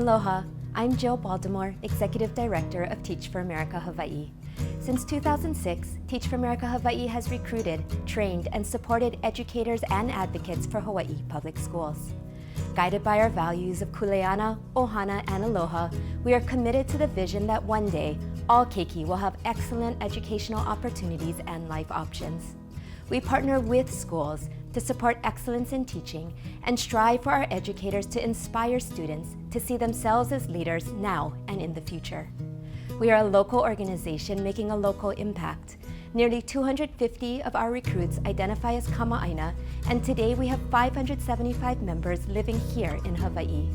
Aloha, I'm Jill Baltimore, Executive Director of Teach for America Hawai'i. Since 2006, Teach for America Hawai'i has recruited, trained, and supported educators and advocates for Hawaii public schools. Guided by our values of kuleana, ohana, and aloha, we are committed to the vision that one day, all keiki will have excellent educational opportunities and life options. We partner with schools to support excellence in teaching and strive for our educators to inspire students to see themselves as leaders now and in the future. We are a local organization making a local impact. Nearly 250 of our recruits identify as kama'aina, and today we have 575 members living here in Hawaii.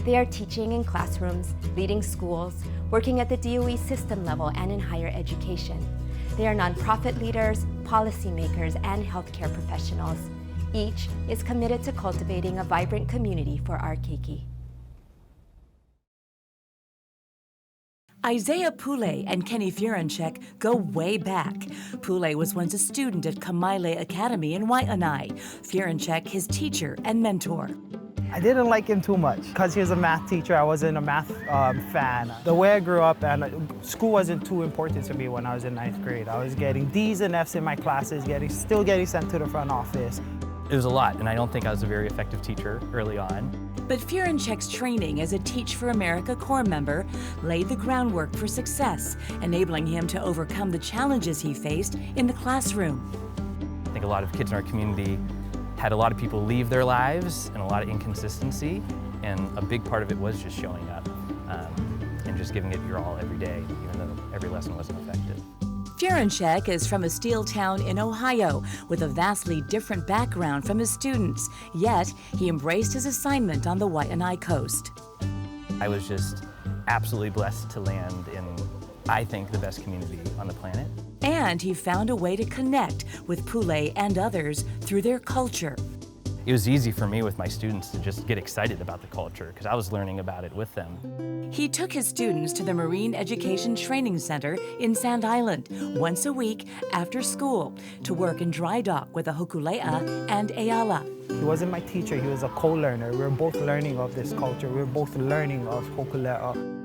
They are teaching in classrooms, leading schools, working at the DOE system level and in higher education. They are nonprofit leaders, policymakers, and healthcare professionals. Each is committed to cultivating a vibrant community for our keiki. Isaiah Pule and Kenny Furenchek go way back. Pule was once a student at Kamaile Academy in Wai'anae. Furenchek his teacher and mentor. I didn't like him too much because he was a math teacher. I wasn't a math fan. The way I grew up, and school wasn't too important to me when I was in 9th grade. I was getting D's and F's in my classes, still getting sent to the front office. It was a lot, and I don't think I was a very effective teacher early on. But Furenchek's training as a Teach for America Corps member laid the groundwork for success, enabling him to overcome the challenges he faced in the classroom. I think a lot of kids in our community had a lot of people leave their lives and a lot of inconsistency, and a big part of it was just showing up and just giving it your all every day, even though every lesson wasn't effective. Furenchek is from a steel town in Ohio with a vastly different background from his students, yet he embraced his assignment on the Wai'anae coast. I was just absolutely blessed to land in, I think, the best community on the planet. And he found a way to connect with Pule and others through their culture. It was easy for me with my students to just get excited about the culture because I was learning about it with them. He took his students to the Marine Education Training Center in Sand Island once a week after school to work in dry dock with a hokulea and Eala. He wasn't my teacher, he was a co-learner. We were both learning of this culture. We were both learning of hokulea.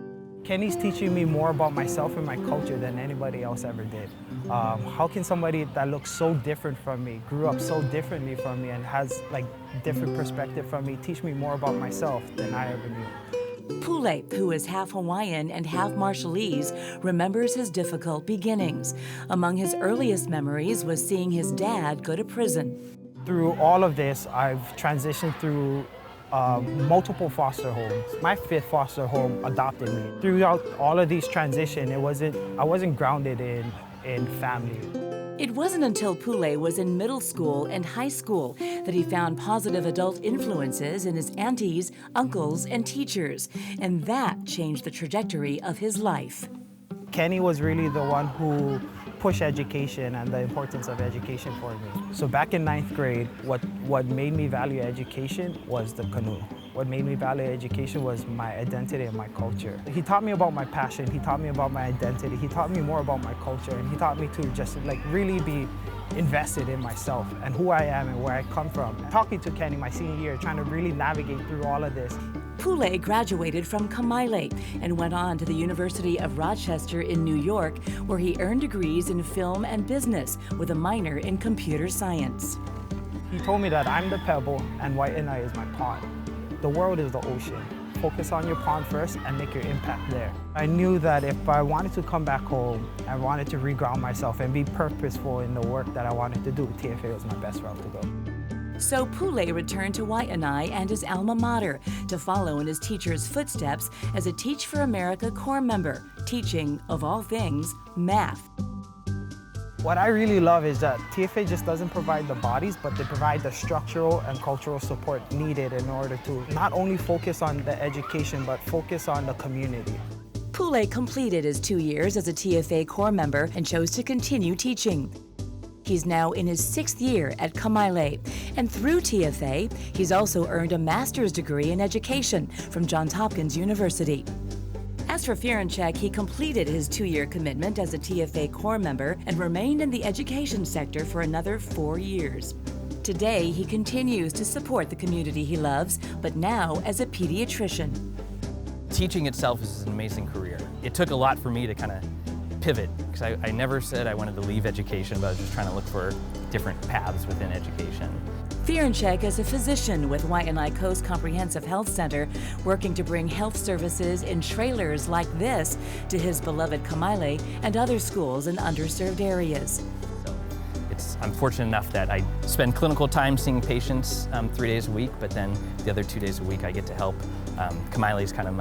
Kenny's teaching me more about myself and my culture than anybody else ever did. How can somebody that looks so different from me, grew up so differently from me, and has like different perspective from me, teach me more about myself than I ever knew? Pule, who is half Hawaiian and half Marshallese, remembers his difficult beginnings. Among his earliest memories was seeing his dad go to prison. Through all of this, I've transitioned through multiple foster homes. My 5th foster home adopted me. Throughout all of these transitions, I wasn't grounded in family. It wasn't until Pule was in middle school and high school that he found positive adult influences in his aunties, uncles, and teachers, and that changed the trajectory of his life. Kenny was really the one who pushed education and the importance of education for me. So back in 9th grade, what made me value education was the canoe. What made me value education was my identity and my culture. He taught me about my passion, he taught me about my identity, he taught me more about my culture, and he taught me to just like really be invested in myself and who I am and where I come from. Talking to Kenny my senior year, trying to really navigate through all of this. Pule graduated from Kamaile and went on to the University of Rochester in New York, where he earned degrees in film and business with a minor in computer science. He told me that I'm the pebble and Wai'anae is my pond. The world is the ocean. Focus on your pond first and make your impact there. I knew that if I wanted to come back home, I wanted to reground myself and be purposeful in the work that I wanted to do. TFA was my best route to go. So Pule returned to Wai'anae and his alma mater to follow in his teacher's footsteps as a Teach for America Corps member, teaching, of all things, math. What I really love is that TFA just doesn't provide the bodies, but they provide the structural and cultural support needed in order to not only focus on the education, but focus on the community. Pule completed his 2 years as a TFA Corps member and chose to continue teaching. He's now in his 6th year at Kamaile, and through TFA, he's also earned a master's degree in education from Johns Hopkins University. As for Furenchek, he completed his 2-year commitment as a TFA Corps member and remained in the education sector for another 4 years. Today, he continues to support the community he loves, but now as a pediatrician. teaching itself is an amazing career. It took a lot for me to kind of pivot, because I never said I wanted to leave education, but I was just trying to look for different paths within education. Fierenchek is a physician with Waianae Coast Comprehensive Health Center, working to bring health services in trailers like this to his beloved Kamaile and other schools in underserved areas. I'm fortunate enough that I spend clinical time seeing patients 3 days a week, but then the other 2 days a week I get to help. Kamaile is kind of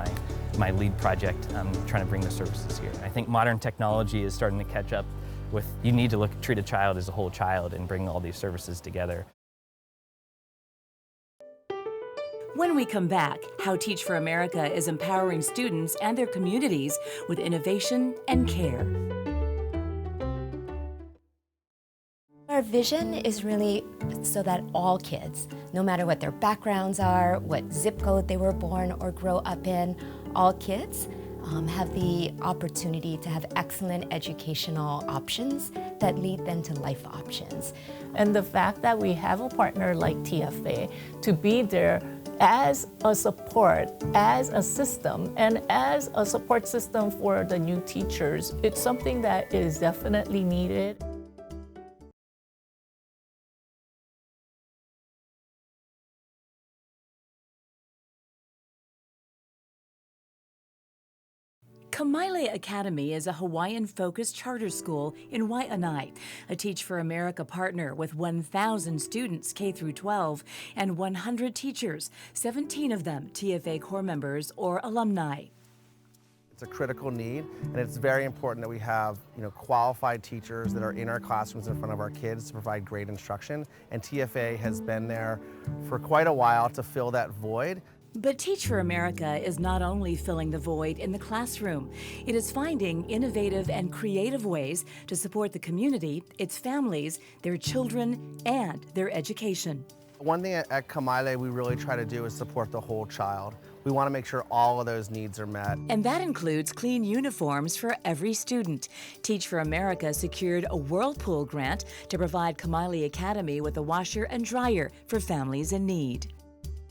my lead project, trying to bring the services here. I think modern technology is starting to catch up with, you need to treat a child as a whole child and bring all these services together. When we come back, how Teach for America is empowering students and their communities with innovation and care. Our vision is really so that all kids, no matter what their backgrounds are, what zip code they were born or grow up in, all kids have the opportunity to have excellent educational options that lead them to life options. And the fact that we have a partner like TFA to be there as a support, as a system, and as a support system for the new teachers, it's something that is definitely needed. Kamaile Academy is a Hawaiian-focused charter school in Waianae, a Teach for America partner with 1,000 students K through 12 and 100 teachers, 17 of them TFA core members or alumni. It's a critical need, and it's very important that we have qualified teachers that are in our classrooms in front of our kids to provide great instruction, and TFA has been there for quite a while to fill that void. But Teach for America is not only filling the void in the classroom, it is finding innovative and creative ways to support the community, its families, their children, and their education. One thing at Kamaile we really try to do is support the whole child. We want to make sure all of those needs are met. And that includes clean uniforms for every student. Teach for America secured a Whirlpool grant to provide Kamaile Academy with a washer and dryer for families in need.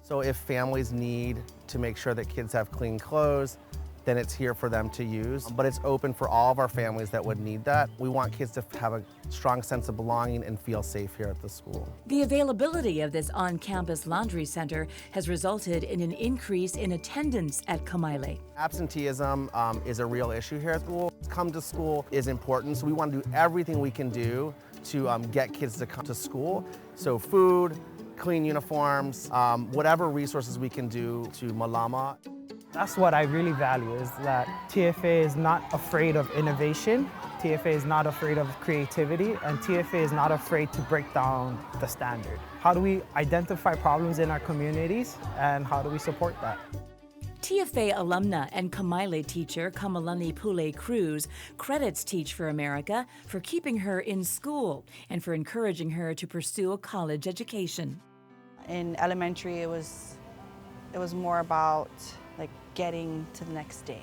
So if families need to make sure that kids have clean clothes, then it's here for them to use. But it's open for all of our families that would need that. We want kids to have a strong sense of belonging and feel safe here at the school. The availability of this on-campus laundry center has resulted in an increase in attendance at Kamaile. Absenteeism is a real issue here at school. Come to school is important, so we want to do everything we can do to get kids to come to school. So food, clean uniforms, whatever resources we can do to malama. That's what I really value, is that TFA is not afraid of innovation, TFA is not afraid of creativity, and TFA is not afraid to break down the standard. How do we identify problems in our communities, and how do we support that? TFA alumna and Kamaile teacher Kamalani Pule Cruz credits Teach for America for keeping her in school and for encouraging her to pursue a college education. In elementary, it was more about getting to the next day,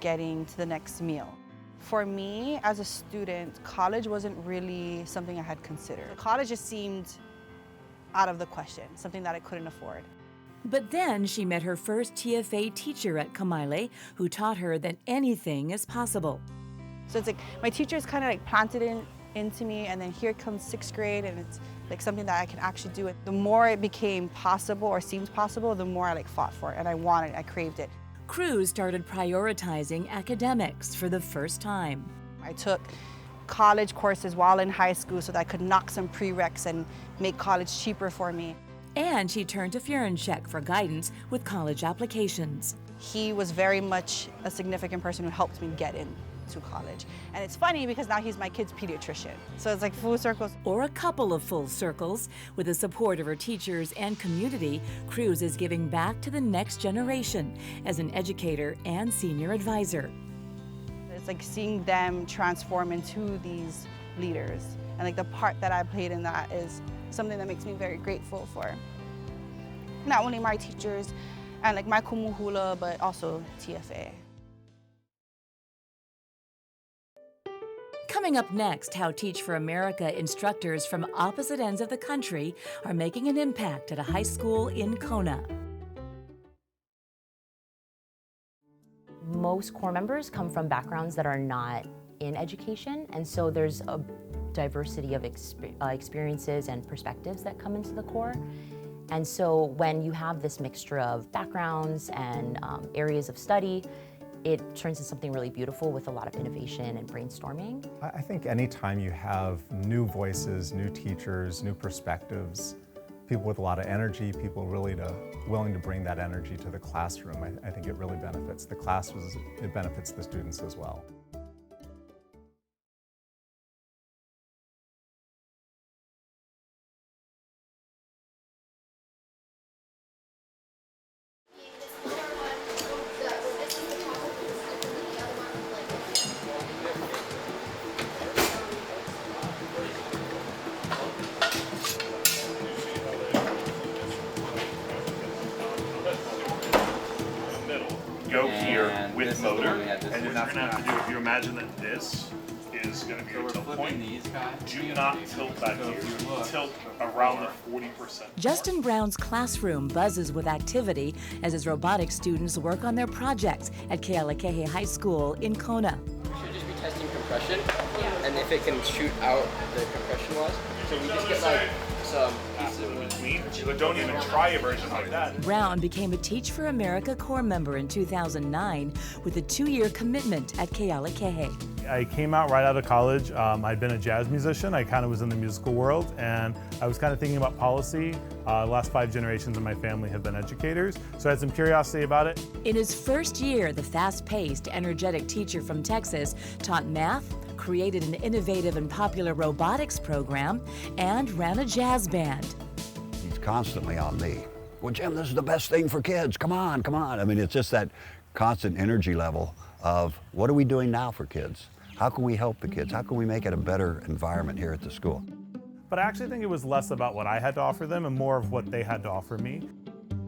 getting to the next meal. For me, as a student, college wasn't really something I had considered. College just seemed out of the question, something that I couldn't afford. But then she met her first TFA teacher at Kamaile, who taught her that anything is possible. So it's my teachers kind of planted it into me, and then here comes 6th grade, and it's something that I can actually do. The more it became possible or seemed possible, the more I fought for it, and I craved it. Cruz started prioritizing academics for the first time. I took college courses while in high school so that I could knock some prereqs and make college cheaper for me. And she turned to Fierenchek for guidance with college applications. He was very much a significant person who helped me get into college. And it's funny because now he's my kid's pediatrician. So it's full circles. Or a couple of full circles. With the support of her teachers and community, Cruz is giving back to the next generation as an educator and senior advisor. It's seeing them transform into these leaders. And the part that I played in that is something that makes me very grateful for not only my teachers and my kumuhula, but also TFA. Coming up next, how Teach for America instructors from opposite ends of the country are making an impact at a high school in Kona. most core members come from backgrounds that are not in education, and so there's a diversity of experiences and perspectives that come into the core. And so when you have this mixture of backgrounds and areas of study, it turns into something really beautiful with a lot of innovation and brainstorming. I think anytime you have new voices, new teachers, new perspectives, people with a lot of energy, people really willing to bring that energy to the classroom, I think it really benefits the classes, it benefits the students as well. Go here with motor, and then that's what you're going to have to do. If you imagine that this is going to be your tilt point, do not tilt that here. Tilt around the 40%. Justin Brown's classroom buzzes with activity as his robotics students work on their projects at Kealakahe High School in Kona. Should just be testing compression, and if it can shoot out the compression was. So we just get like some pieces in between, but don't even try a version like that. Brown became a Teach for America Corps member in 2009 with a 2-year commitment at Kealakahe. I came out right out of college. I'd been a jazz musician. I kind of was in the musical world, and I was kind of thinking about policy. The last 5 generations of my family have been educators, so I had some curiosity about it. In his first year, the fast-paced, energetic teacher from Texas taught math, created an innovative and popular robotics program, and ran a jazz band. He's constantly on me. Well, Jim, this is the best thing for kids. Come on, come on. I mean, it's just that constant energy level of what are we doing now for kids? How can we help the kids? How can we make it a better environment here at the school? But I actually think it was less about what I had to offer them and more of what they had to offer me.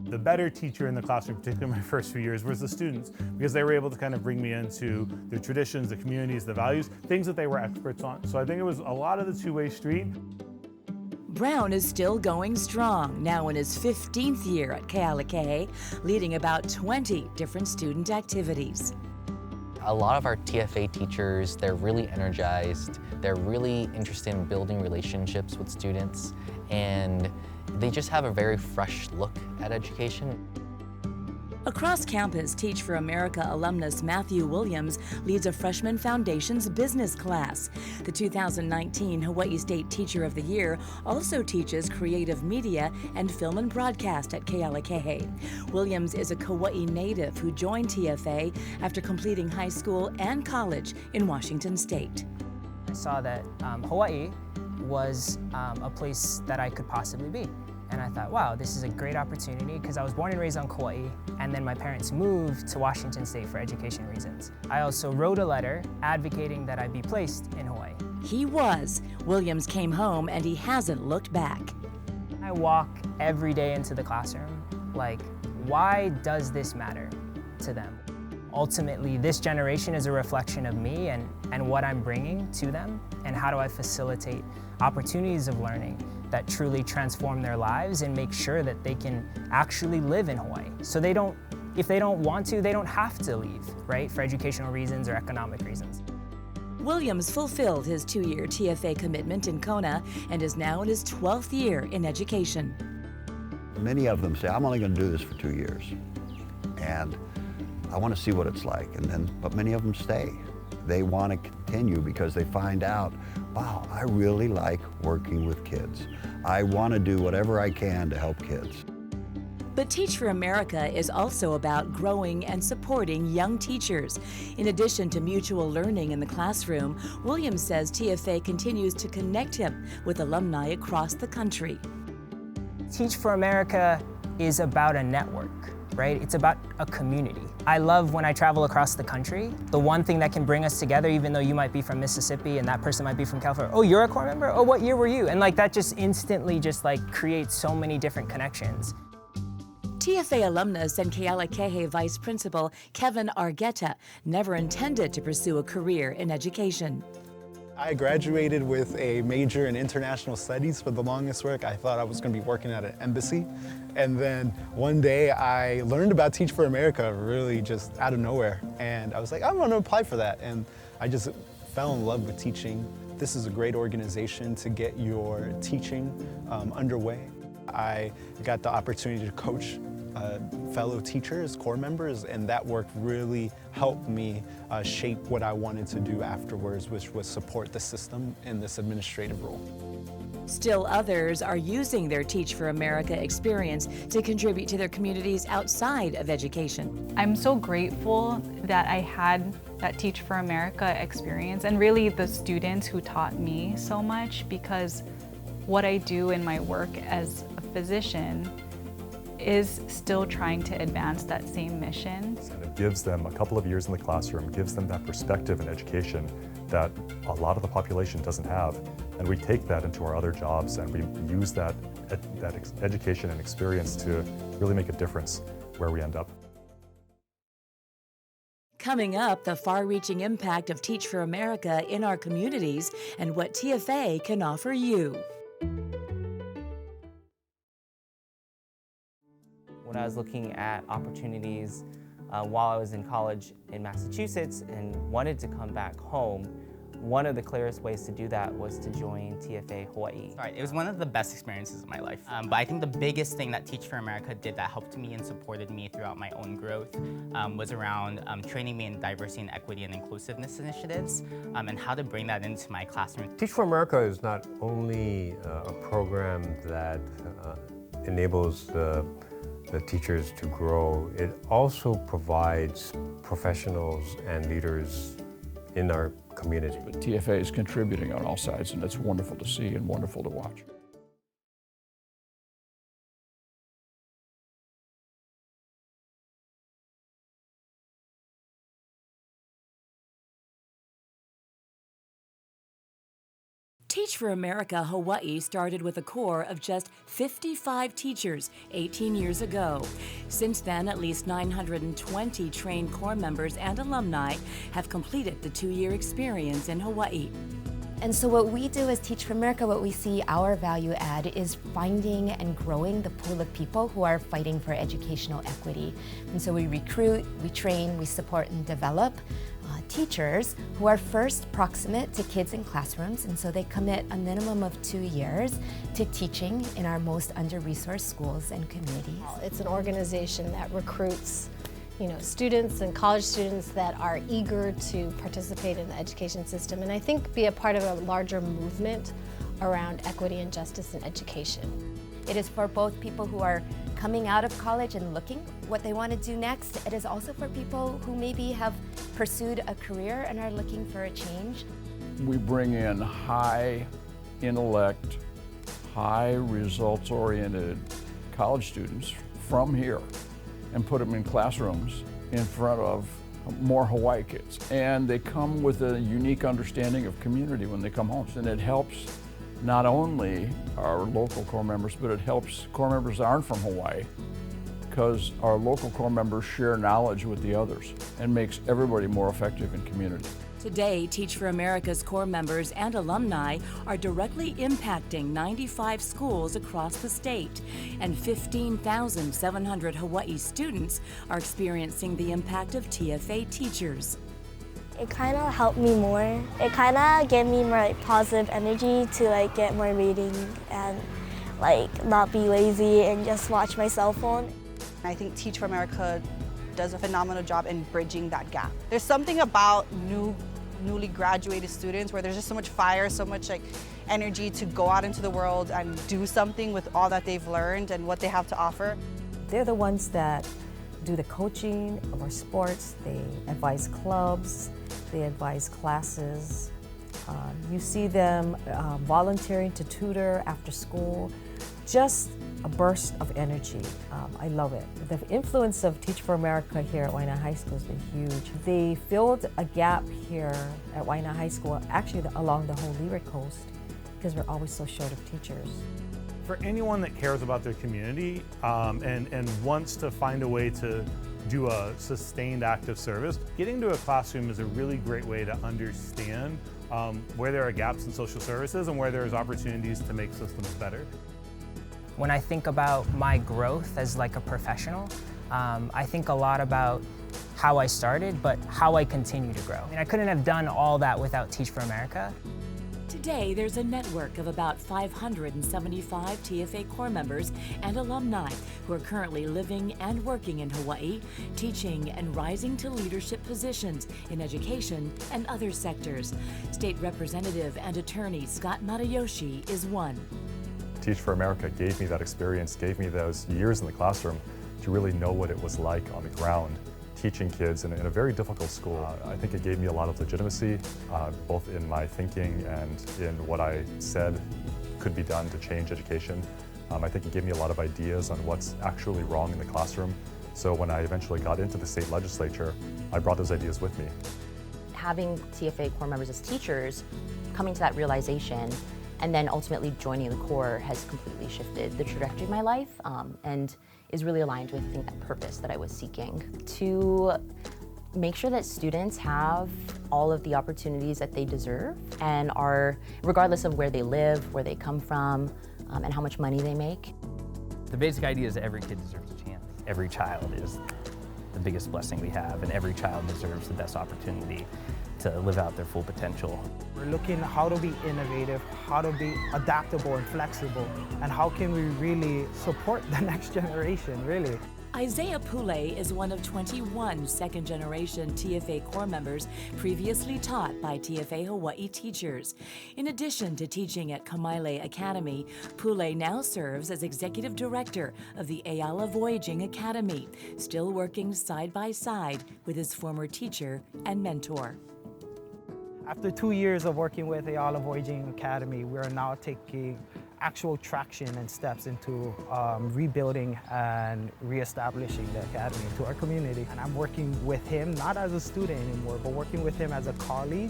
The better teacher in the classroom, particularly in my first few years, was the students, because they were able to kind of bring me into the traditions, the communities, the values, things that they were experts on. So I think it was a lot of the two-way street. Brown is still going strong, now in his 15th year at Kealakahe, leading about 20 different student activities. A lot of our TFA teachers, they're really energized. They're really interested in building relationships with students, and they just have a very fresh look at education. Across campus, Teach for America alumnus Matthew Williams leads a Freshman Foundation's business class. The 2019 Hawaii State Teacher of the Year also teaches creative media and film and broadcast at Kealakahe. Williams is a Kauai native who joined TFA after completing high school and college in Washington State. I saw that Hawaii was a place that I could possibly be. And I thought, wow, this is a great opportunity, because I was born and raised on Kauai, and then my parents moved to Washington State for education reasons. I also wrote a letter advocating that I be placed in Hawaii. He was. Williams came home and he hasn't looked back. I walk every day into the classroom, like, why does this matter to them? Ultimately, this generation is a reflection of me and what I'm bringing to them, and how do I facilitate opportunities of learning that truly transform their lives and make sure that they can actually live in Hawaii. So they don't, if they don't want to, they don't have to leave, right? For educational reasons or economic reasons. Williams fulfilled his 2-year TFA commitment in Kona and is now in his 12th year in education. Many of them say, I'm only going to do this for 2 years, and I want to see what it's like. But many of them stay. They want to continue because they find out, wow, I really like working with kids. I want to do whatever I can to help kids. But Teach for America is also about growing and supporting young teachers. In addition to mutual learning in the classroom, Williams says TFA continues to connect him with alumni across the country. Teach for America is about a network, right? It's about a community. I love when I travel across the country. The one thing that can bring us together, even though you might be from Mississippi and that person might be from California, oh, you're a Corps member? Oh, what year were you? And like that just instantly just like creates so many different connections. TFA alumnus and Kealakahe Vice Principal Kevin Argueta never intended to pursue a career in education. I graduated with a major in international studies. For the longest work, I thought I was going to be working at an embassy. And then one day I learned about Teach for America really just out of nowhere. And I was like, I'm going to apply for that. And I just fell in love with teaching. This is a great organization to get your teaching underway. I got the opportunity to coach fellow teachers, corps members, and that work really helped me shape what I wanted to do afterwards, which was support the system in this administrative role. Still others are using their Teach for America experience to contribute to their communities outside of education. I'm so grateful that I had that Teach for America experience and really the students who taught me so much, because what I do in my work as a physician is still trying to advance that same mission. And it gives them a couple of years in the classroom, gives them that perspective and education that a lot of the population doesn't have. And we take that into our other jobs and we use that education and experience to really make a difference where we end up. Coming up, the far-reaching impact of Teach for America in our communities and what TFA can offer you. When I was looking at opportunities while I was in college in Massachusetts and wanted to come back home, one of the clearest ways to do that was to join TFA Hawai'i. It was one of the best experiences of my life. But I think the biggest thing that Teach for America did that helped me and supported me throughout my own growth was around training me in diversity and equity and inclusiveness initiatives and how to bring that into my classroom. Teach for America is not only a program that enables the teachers to grow, it also provides professionals and leaders in our community. But TFA is contributing on all sides, and it's wonderful to see and wonderful to watch. Teach for America Hawai'i started with a core of just 55 teachers 18 years ago. Since then, at least 920 trained corps members and alumni have completed the 2-year experience in Hawaii. And so what we do as Teach for America, what we see our value add is finding and growing the pool of people who are fighting for educational equity. And so we recruit, we train, we support and develop teachers who are first proximate to kids in classrooms, and so they commit a minimum of 2 years to teaching in our most under-resourced schools and communities. It's an organization that recruits students and college students that are eager to participate in the education system, and I think be a part of a larger movement around equity and justice in education. It is for both people who are coming out of college and looking what they want to do next. It is also for people who maybe have pursued a career and are looking for a change. We bring in high intellect, high results-oriented college students from here and put them in classrooms in front of more Hawaii kids. And they come with a unique understanding of community when they come home. And it helps not only our local corps members, but it helps corps members that aren't from Hawaii, because our local corps members share knowledge with the others and makes everybody more effective in community. Today, Teach for America's corps members and alumni are directly impacting 95 schools across the state, and 15,700 Hawaii students are experiencing the impact of TFA teachers. It kind of helped me more. It kind of gave me more positive energy to get more reading and not be lazy and just watch my cell phone. I think Teach for America does a phenomenal job in bridging that gap. There's something about newly graduated students where there's just so much fire, so much energy to go out into the world and do something with all that they've learned and what they have to offer. They're the ones that do the coaching of our sports. They advise clubs, they advise classes. You see them volunteering to tutor after school. Just a burst of energy. I love it. The influence of Teach for America here at Waianae High School has been huge. They filled a gap here at Waianae High School, actually along the whole Leeward Coast, because we're always so short of teachers. For anyone that cares about their community and wants to find a way to do a sustained active service. Getting to a classroom is a really great way to understand where there are gaps in social services and where there's opportunities to make systems better. When I think about my growth as like a professional, I think a lot about how I started, but how I continue to grow. And I couldn't have done all that without Teach for America. Today, there's a network of about 575 TFA core members and alumni who are currently living and working in Hawaii, teaching and rising to leadership positions in education and other sectors. State Representative and Attorney Scott Matayoshi is one. Teach for America gave me that experience, gave me those years in the classroom to really know what it was like on the ground, teaching kids in a very difficult school. I think it gave me a lot of legitimacy, both in my thinking and in what I said could be done to change education. I think it gave me a lot of ideas on what's actually wrong in the classroom. So when I eventually got into the state legislature, I brought those ideas with me. Having TFA core members as teachers, coming to that realization, and then ultimately joining the Corps has completely shifted the trajectory of my life and is really aligned with, I think, that purpose that I was seeking. To make sure that students have all of the opportunities that they deserve and are, regardless of where they live, where they come from, and how much money they make. The basic idea is that every kid deserves a chance. Every child is the biggest blessing we have, and every child deserves the best opportunity to live out their full potential. We're looking at how to be innovative, how to be adaptable and flexible, and how can we really support the next generation, really. Isaiah Pule is one of 21 second-generation TFA core members previously taught by TFA Hawaii teachers. In addition to teaching at Kamaile Academy, Pule now serves as Executive Director of the Ayala Voyaging Academy, still working side by side with his former teacher and mentor. After 2 years of working with Ayala Voyaging Academy, we are now taking actual traction and steps into rebuilding and reestablishing the academy into our community. And I'm working with him, not as a student anymore, but working with him as a colleague,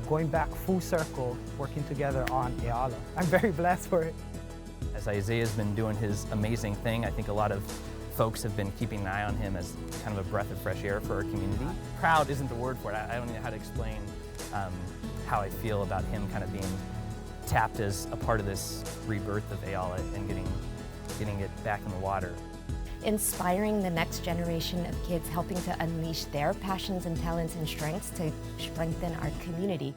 going back full circle, working together on Ayala. I'm very blessed for it. As Isaiah's been doing his amazing thing, I think a lot of folks have been keeping an eye on him as kind of a breath of fresh air for our community. Proud isn't the word for it. I don't know how to explain how I feel about him kind of being tapped as a part of this rebirth of Ayala and getting it back in the water. Inspiring the next generation of kids, helping to unleash their passions and talents and strengths to strengthen our community.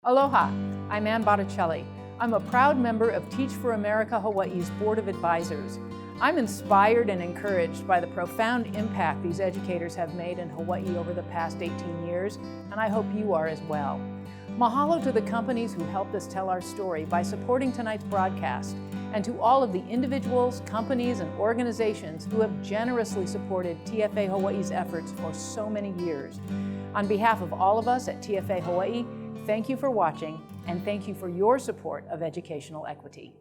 Aloha, I'm Ann Botticelli. I'm a proud member of Teach for America Hawaii's Board of Advisors. I'm inspired and encouraged by the profound impact these educators have made in Hawaii over the past 18 years, and I hope you are as well. Mahalo to the companies who helped us tell our story by supporting tonight's broadcast, and to all of the individuals, companies, and organizations who have generously supported TFA Hawaii's efforts for so many years. On behalf of all of us at TFA Hawaii, thank you for watching, and thank you for your support of educational equity.